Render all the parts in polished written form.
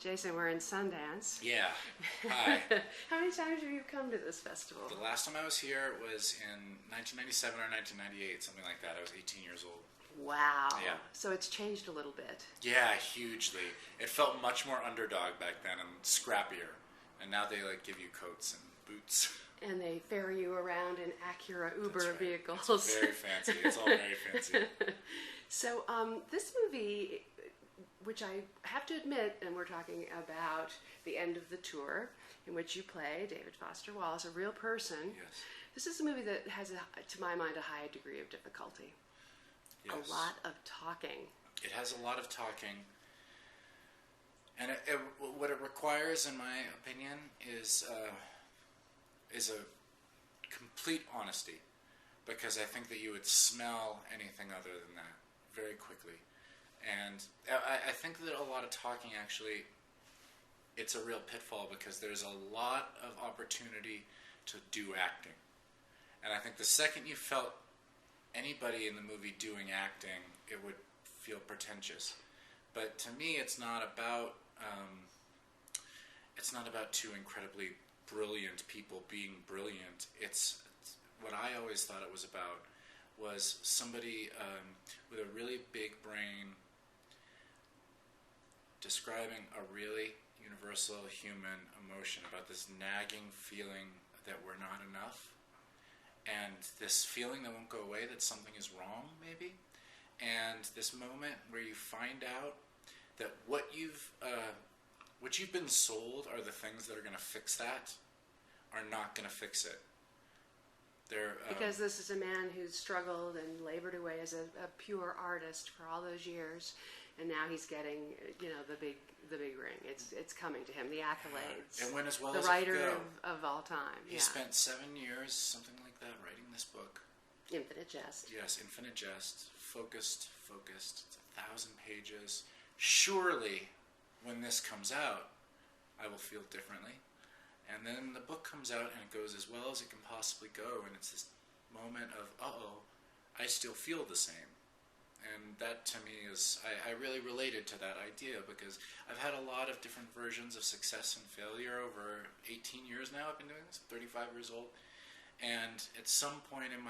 Jason, we're in Sundance. Yeah. Hi. How many times have you come to this festival? The last time I was here was in 1997 or 1998, something like that. I was 18 years old. Wow. Yeah. So it's changed a little bit. Yeah, hugely. It felt much more underdog back then and scrappier. And now they give you coats and boots. And they ferry you around in Acura Uber vehicles. It's very fancy. It's all very fancy. So this movie, which I have to admit, and we're talking about the end of the tour, in which you play David Foster Wallace, a real person. Yes. This is a movie that has, to my mind, a high degree of difficulty. Yes. A lot of talking. It has a lot of talking. And what it requires, in my opinion, is a complete honesty. Because I think that you would smell anything other than that very quickly. And I think that a lot of talking, actually, it's a real pitfall because there's a lot of opportunity to do acting. And I think the second you felt anybody in the movie doing acting, it would feel pretentious. But to me, it's not about two incredibly brilliant people being brilliant. It's what I always thought it was about was somebody with a really big brain describing a really universal human emotion about this nagging feeling that we're not enough, and this feeling that won't go away that something is wrong, maybe, and this moment where you find out that what you've been sold are the things that are going to fix that are not going to fix it. Because this is a man who's struggled and labored away as a pure artist for all those years, and now he's getting, the big ring. It's coming to him, the accolades. And went as well the as writer it could go. of all time. He spent 7 years, something like that, writing this book. Infinite Jest. Yes, Infinite Jest. Focused. It's 1,000 pages. Surely, when this comes out, I will feel differently. And then the book comes out and it goes as well as it can possibly go, and it's this moment of, I still feel the same. And that to me is, I really related to that idea because I've had a lot of different versions of success and failure over 18 years now. I've been doing this, I'm 35 years old. And at some point in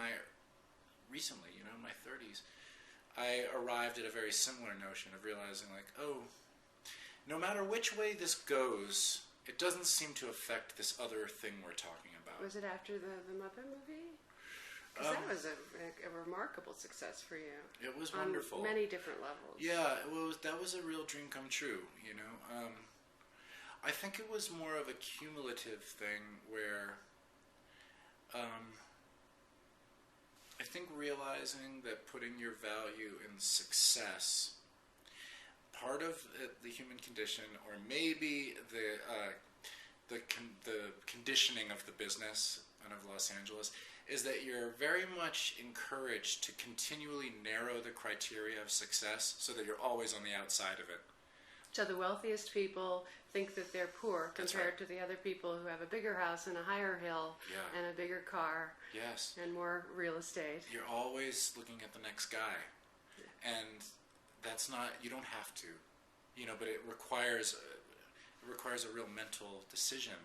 recently, in my 30s, I arrived at a very similar notion of realizing no matter which way this goes, it doesn't seem to affect this other thing we're talking about. Was it after the Muppet movie? Because that was a remarkable success for you. It was wonderful. On many different levels. Yeah, that was a real dream come true, I think it was more of a cumulative thing where I think realizing that putting your value in success, part of the human condition, or maybe the conditioning of the business and of Los Angeles, is that you're very much encouraged to continually narrow the criteria of success so that you're always on the outside of it. So the wealthiest people think that they're poor compared to the other people who have a bigger house and a higher hill and a bigger car and more real estate. You're always looking at the next guy. And that's not, you don't have to, but it requires a real mental decision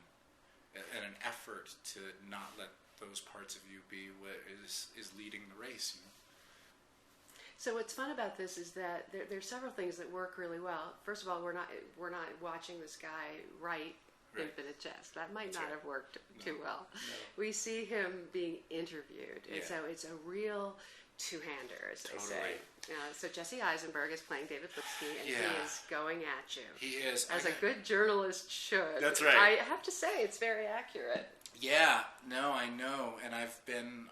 and an effort to not let those parts of you be what is leading the race. So what's fun about this is that there's several things that work really well. First of all, we're not watching this guy write Infinite Jest. That might not have worked too well. No. We see him being interviewed, and so it's a real two-hander, as they say. So Jesse Eisenberg is playing David Lipsky, and he is going at you. He is. As a good journalist should. That's right. I have to say, it's very accurate. Yeah, no, I know, and I've been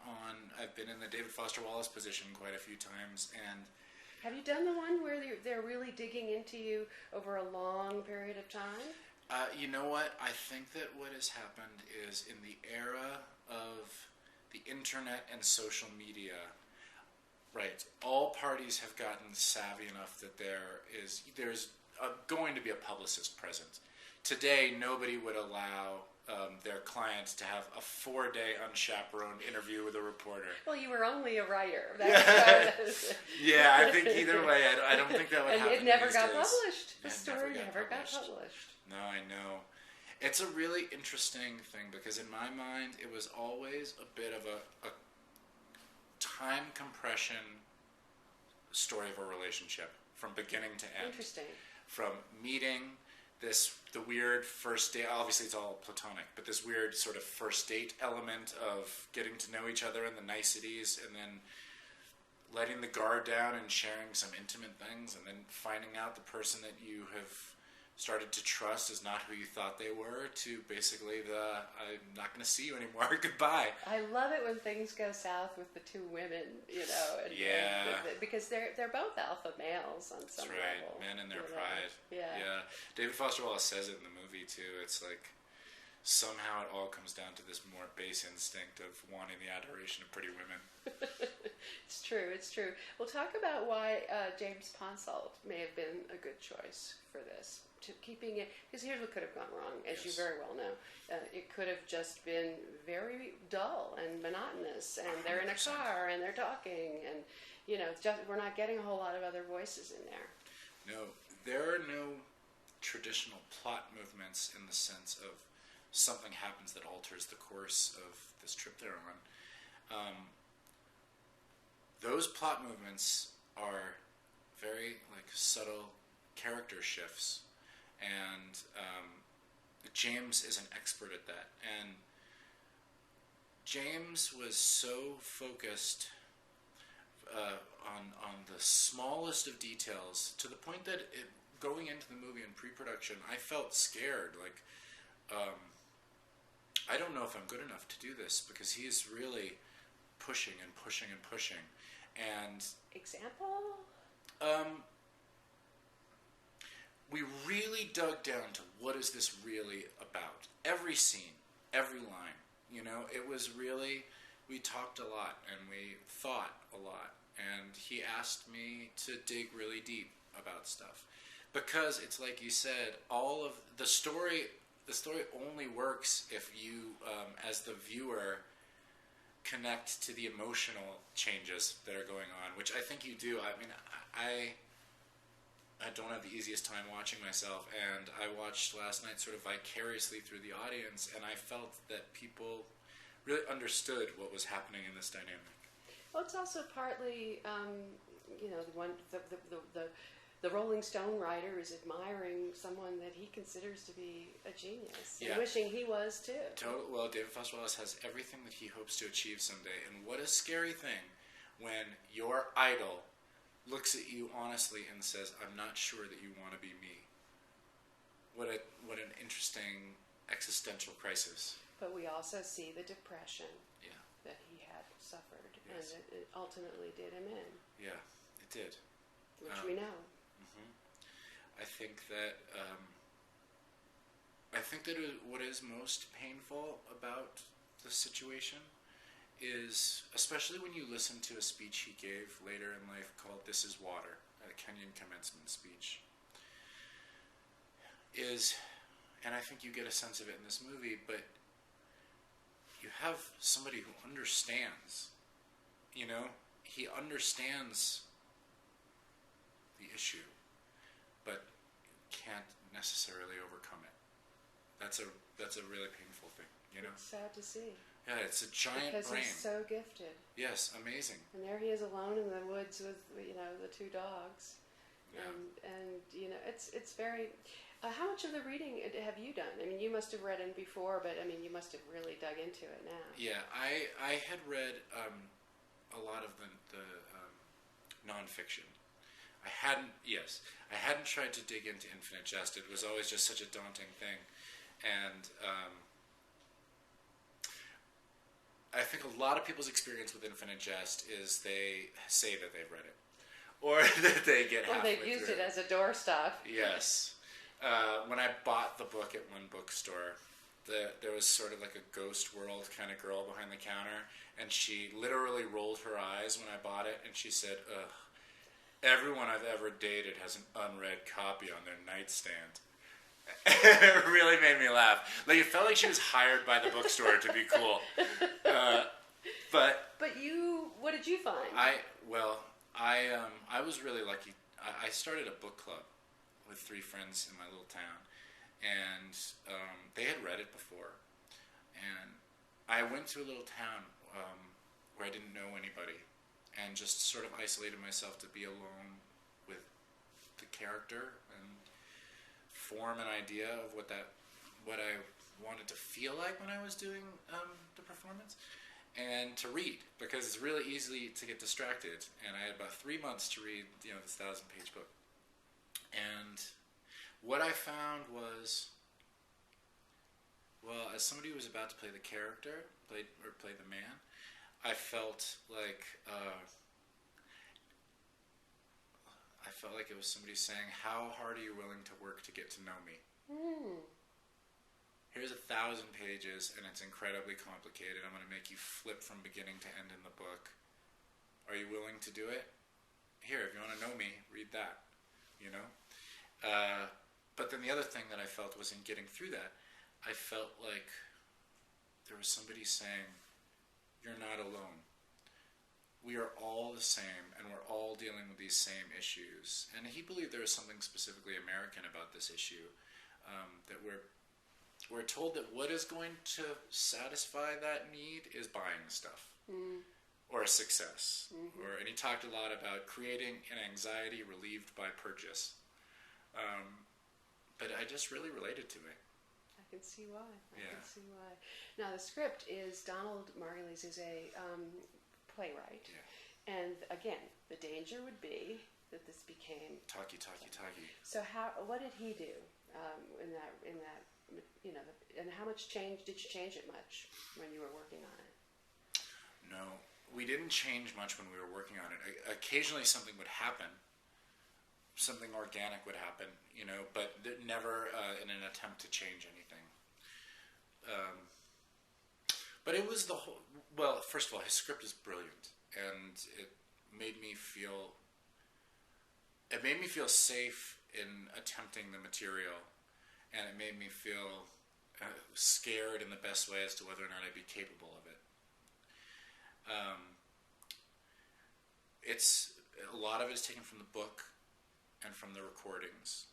in the David Foster Wallace position quite a few times, and... Have you done the one where they're really digging into you over a long period of time? You know what? I think that what has happened is in the era of the internet and social media, all parties have gotten savvy enough that there's going to be a publicist present. Today, nobody would allow their client to have a 4-day unchaperoned interview with a reporter. Well, you were only a writer. Yeah, I think either way, I don't think that would happen. And it never these got days. published. The It story never got published. No, I know. It's a really interesting thing because in my mind, it was always a bit of a time compression story of a relationship from beginning to end. Interesting. From meeting the weird first date, obviously it's all platonic, but this weird sort of first date element of getting to know each other and the niceties, and then letting the guard down and sharing some intimate things, and then finding out the person that you have started to trust is not who you thought they were, to basically I'm not going to see you anymore, goodbye. I love it when things go south with the two women, and, Yeah. because they're both alpha males on some That's right, level. men and their pride. Yeah. David Foster Wallace says it in the movie too. It's like somehow it all comes down to this more base instinct of wanting the adoration of pretty women. It's true. We'll talk about why James Ponsoldt may have been a good choice for this. Keeping it, because here's what could have gone wrong, as you very well know. It could have just been very dull and monotonous, and they're in a 100%. car and they're talking, and we're not getting a whole lot of other voices in there. No, there are no traditional plot movements in the sense of something happens that alters the course of this trip they're on. Those plot movements are very subtle character shifts, and James is an expert at that. And James was so focused on the smallest of details, to the point that going into the movie in pre-production, I felt scared. I don't know if I'm good enough to do this, because he is really pushing and pushing and pushing. And example? We really dug down to what is this really about. Every scene, every line, it was really, we talked a lot and we thought a lot, and he asked me to dig really deep about stuff, because it's like you said, all of the story only works if you, as the viewer, connect to the emotional changes that are going on, which I think you do. I mean, I don't have the easiest time watching myself, and I watched last night sort of vicariously through the audience, and I felt that people really understood what was happening in this dynamic. Well, it's also partly, the Rolling Stone writer is admiring someone that he considers to be a genius, and wishing he was too. Well, David Foster Wallace has everything that he hopes to achieve someday, and what a scary thing when your idol looks at you honestly and says, "I'm not sure that you want to be me." What an interesting existential crisis. But we also see the depression Yeah. that he had suffered, Yes. and it ultimately did him in. Yeah, it did. Which we know. I think that what is most painful about the situation is, especially when you listen to a speech he gave later in life called "This Is Water," a Kenyan commencement speech, and I think you get a sense of it in this movie, but you have somebody who understands, he understands the issue, but can't necessarily overcome it. That's a really painful thing, It's sad to see. Yeah, it's a giant because brain. he's so gifted. Yes, amazing. And there he is alone in the woods with the two dogs, Yeah. and it's very. How much of the reading have you done? I mean, you must have read it before, but I mean, you must have really dug into it now. Yeah, I had read a lot of the nonfiction. I hadn't tried to dig into Infinite Jest. It was always just such a daunting thing, and I think a lot of people's experience with Infinite Jest is they say that they've read it, or that they get halfway they've used through it as a doorstop. Yes. When I bought the book at one bookstore, there was sort of like a ghost world kind of girl behind the counter, and she literally rolled her eyes when I bought it, and she said, "Ugh, everyone I've ever dated has an unread copy on their nightstand." It really made me laugh. Like, it felt like she was hired by the bookstore to be cool. But you, what did you find? I was really lucky. I started a book club with 3 friends in my little town, and they had read it before. And I went to a little town where I didn't know anybody, and just sort of isolated myself to be alone with the character and form an idea of what I wanted to feel like when I was doing the performance, and to read, because it's really easy to get distracted. And I had about 3 months to read, this 1,000-page book. And what I found was, well, as somebody who was about to play the character, play the man, I felt like it was somebody saying, "How hard are you willing to work to get to know me?" Here's 1,000 pages, and it's incredibly complicated. I'm going to make you flip from beginning to end in the book. Are you willing to do it? Here, if you want to know me, read that. But then the other thing that I felt was, in getting through that, I felt like there was somebody saying, "You're not alone. We are all the same, and we're all dealing with these same issues." And he believed there was something specifically American about this issue, that we're told that what is going to satisfy that need is buying stuff, or a success. And he talked a lot about creating an anxiety relieved by purchase. But I just really related to it. I can see why. I can see why. Now, the script is Donald Margulies, who's a playwright. Yeah. And again, the danger would be that this became talky. So what did he do in that and how much did you change it much when you were working on it? No, we didn't change much when we were working on it. Occasionally something would happen, something organic would happen, but never in an attempt to change anything. But it was first of all, his script is brilliant, and it made me feel safe in attempting the material, and it made me feel scared in the best way as to whether or not I'd be capable of it. It's a lot of it is taken from the book and from the recordings,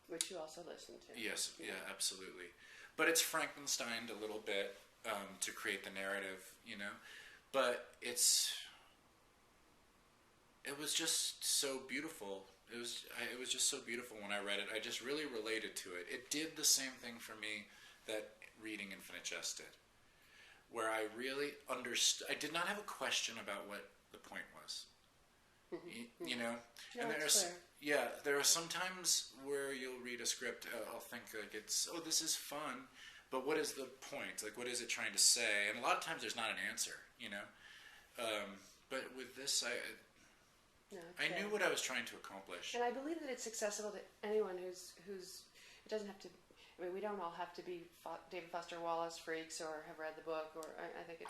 which you also listened to. Yes, yeah, absolutely. But it's Frankensteined a little bit to create the narrative, But it was just so beautiful. It was just so beautiful when I read it. I just really related to it. It did the same thing for me that reading Infinite Jest did, where I really understood. I did not have a question about what the point was. And there are some times where you'll read a script, I'll think like this is fun, but what is the point? Like, what is it trying to say? And a lot of times there's not an answer, But with this, I knew what I was trying to accomplish. And I believe that it's accessible to anyone who's it doesn't have to. I mean, we don't all have to be David Foster Wallace freaks or have read the book. Or I think it's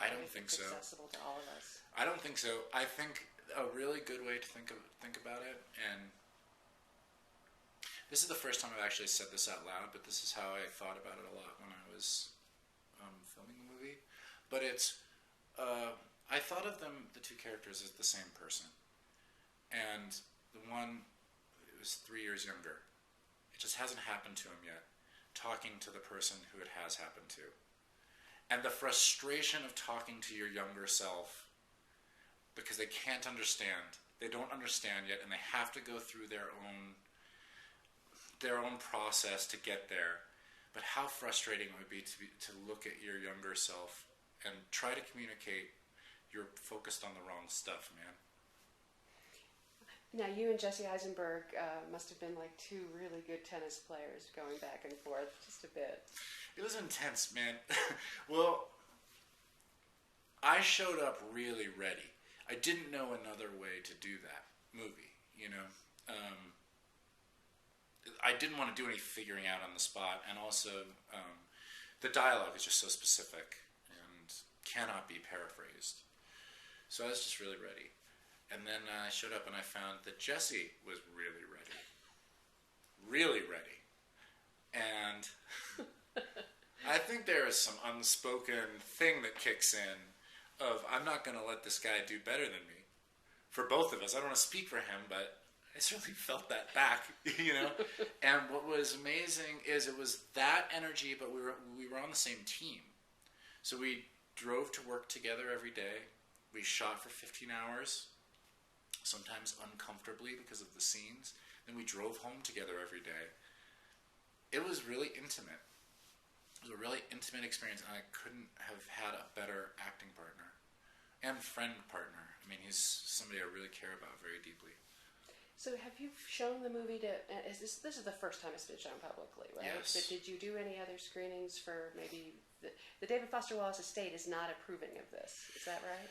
accessible to all of us. I don't think so. I think a really good way to think about it, and this is the first time I've actually said this out loud, but this is how I thought about it a lot when I was filming the movie. But it's I thought of the 2 characters, as the same person, and the one was 3 years younger. It just hasn't happened to him yet. Talking to the person who it has happened to. And the frustration of talking to your younger self because they can't understand. They don't understand yet, and they have to go through their own process to get there. But how frustrating it would be to look at your younger self and try to communicate. You're focused on the wrong stuff, man. Now, you and Jesse Eisenberg must have been like 2 really good tennis players going back and forth just a bit. It was intense, man. Well, I showed up really ready. I didn't know another way to do that movie, I didn't want to do any figuring out on the spot, and also the dialogue is just so specific and cannot be paraphrased. So I was just really ready. And then I showed up and I found that Jesse was really ready. Really ready. is some unspoken thing that kicks in of, I'm not going to let this guy do better than me. For both of us. I don't want to speak for him, but I certainly felt that back, you know? And what was amazing is it was that energy, but we were on the same team. So we drove to work together every day. We shot for 15 hours, sometimes uncomfortably because of the scenes. Then we drove home together every day. It was really intimate. It was a really intimate experience, and I couldn't have had a better acting partner and friend partner. I mean, he's somebody I really care about very deeply. So have you shown the movie to, this is the first time it's been shown publicly, right? Yes. But did you do any other screenings for maybe, the David Foster Wallace estate is not approving of this, is that right?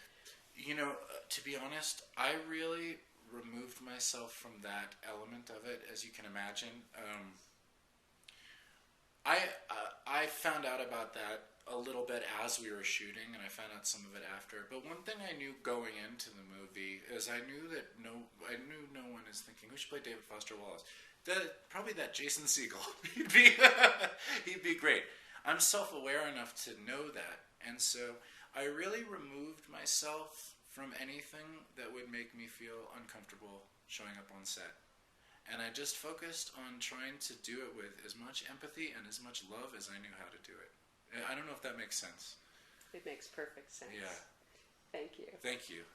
You know, to be honest, I really removed myself from that element of it, as you can imagine. I found out about that a little bit as we were shooting, and I found out some of it after. But one thing I knew going into the movie is I knew no one is thinking, who should play David Foster Wallace? Probably that Jason Segel. he'd be great. I'm self-aware enough to know that, and so I really removed myself from anything that would make me feel uncomfortable showing up on set. And I just focused on trying to do it with as much empathy and as much love as I knew how to do it. I don't know if that makes sense. It makes perfect sense. Yeah. Thank you. Thank you.